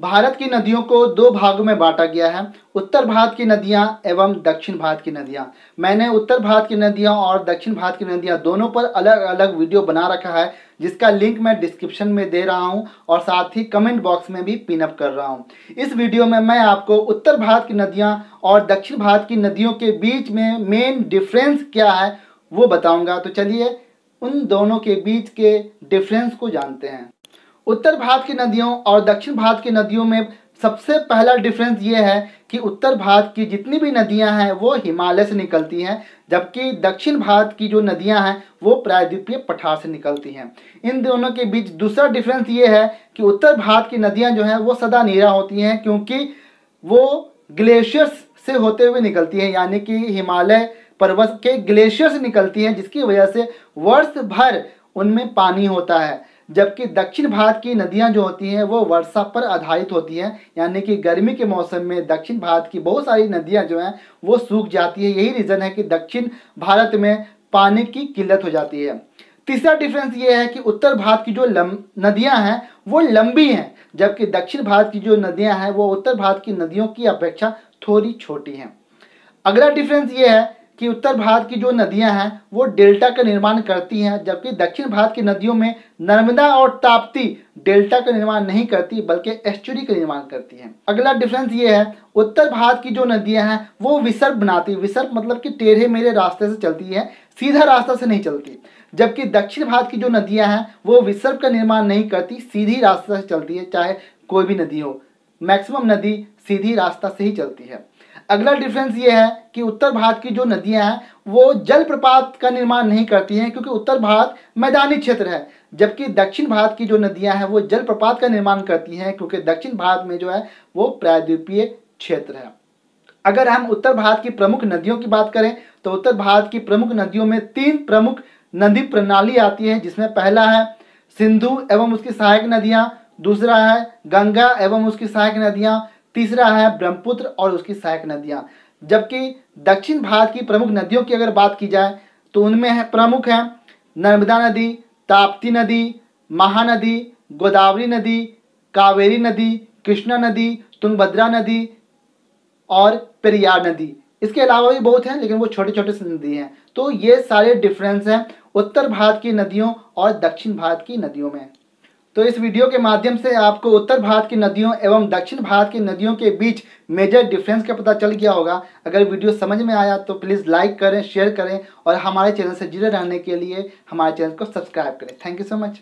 भारत की नदियों को दो भागों में बांटा गया है, उत्तर भारत की नदियां एवं दक्षिण भारत की नदियां। मैंने उत्तर भारत की नदियां और दक्षिण भारत की नदियां दोनों पर अलग अलग वीडियो बना रखा है, जिसका लिंक मैं डिस्क्रिप्शन में दे रहा हूं और साथ ही कमेंट बॉक्स में भी पिन अप कर रहा हूं। इस वीडियो में मैं आपको उत्तर भारत की नदियां और दक्षिण भारत की नदियों के बीच में मेन डिफरेंस क्या है वो बताऊंगा। तो चलिए उन दोनों के बीच के डिफरेंस को जानते हैं। उत्तर भारत की नदियों और दक्षिण भारत की नदियों में सबसे पहला डिफरेंस ये है कि उत्तर भारत की जितनी भी नदियां हैं वो हिमालय से निकलती हैं, जबकि दक्षिण भारत की जो नदियां हैं वो प्रायद्वीपीय पठार से निकलती हैं। इन दोनों के बीच दूसरा डिफरेंस ये है कि उत्तर भारत की नदियां जो हैं वो सदा नीरा होती हैं, क्योंकि वो ग्लेशियर्स से होते हुए निकलती हैं, यानी कि हिमालय पर्वत के ग्लेशियर से निकलती हैं, जिसकी वजह से वर्ष भर उनमें पानी होता है। जबकि दक्षिण भारत की नदियां जो होती हैं वो वर्षा पर आधारित होती हैं, यानी कि गर्मी के मौसम में दक्षिण भारत की बहुत सारी नदियां जो हैं वो सूख जाती है। यही रीज़न है कि दक्षिण भारत में पानी की किल्लत हो जाती है। तीसरा डिफरेंस ये है कि उत्तर भारत की जो नदियां हैं वो लंबी हैं, जबकि दक्षिण भारत की जो नदियां हैं वो उत्तर भारत की नदियों की अपेक्षा थोड़ी छोटी हैं। अगला डिफरेंस ये है कि उत्तर भारत की जो नदियां हैं वो डेल्टा का निर्माण करती हैं, जबकि दक्षिण भारत की नदियों में नर्मदा और ताप्ती डेल्टा का निर्माण नहीं करती बल्कि एस्चुरी का निर्माण करती हैं। अगला डिफरेंस ये है, उत्तर भारत की जो नदियां हैं वो विसर्प बनाती, विसर्प मतलब कि टेढ़े मेढ़े रास्ते से चलती है, सीधा रास्ता से नहीं चलती। जबकि दक्षिण भारत की जो नदियां हैं वो विसर्प का निर्माण नहीं करती, सीधी रास्ता से चलती है, चाहे कोई भी नदी हो। मैक्सिमम नदी सीधी रास्ता से ही चलती है। अगला डिफरेंस ये है कि उत्तर भारत की जो नदियां हैं वो जलप्रपात का निर्माण नहीं करती हैं, क्योंकि उत्तर भारत मैदानी क्षेत्र है, जबकि दक्षिण भारत की जो नदियां हैं वो जलप्रपात का निर्माण करती हैं, क्योंकि दक्षिण भारत में जो है वो प्रायद्वीपीय क्षेत्र है। अगर हम उत्तर भारत की प्रमुख नदियों की बात करें तो उत्तर भारत की प्रमुख नदियों में 3 प्रमुख नदी प्रणाली आती है, जिसमें पहला है सिंधु एवं उसकी सहायक नदियां, दूसरा है गंगा एवं उसकी सहायक नदियां, तीसरा है ब्रह्मपुत्र और उसकी सहायक नदियां। जबकि दक्षिण भारत की प्रमुख नदियों की अगर बात की जाए तो उनमें है प्रमुख हैं नर्मदा नदी, ताप्ती नदी, महानदी, गोदावरी नदी, कावेरी नदी, कृष्णा नदी, तुंगभद्रा नदी और पेरियार नदी। इसके अलावा भी बहुत हैं, लेकिन वो छोटे छोटे से नदी हैं। तो ये सारे डिफरेंस हैं उत्तर भारत की नदियों और दक्षिण भारत की नदियों में। तो इस वीडियो के माध्यम से आपको उत्तर भारत की नदियों एवं दक्षिण भारत की नदियों के बीच मेजर डिफरेंस का पता चल गया होगा। अगर वीडियो समझ में आया तो प्लीज़ लाइक करें, शेयर करें और हमारे चैनल से जुड़े रहने के लिए हमारे चैनल को सब्सक्राइब करें। Thank you so much.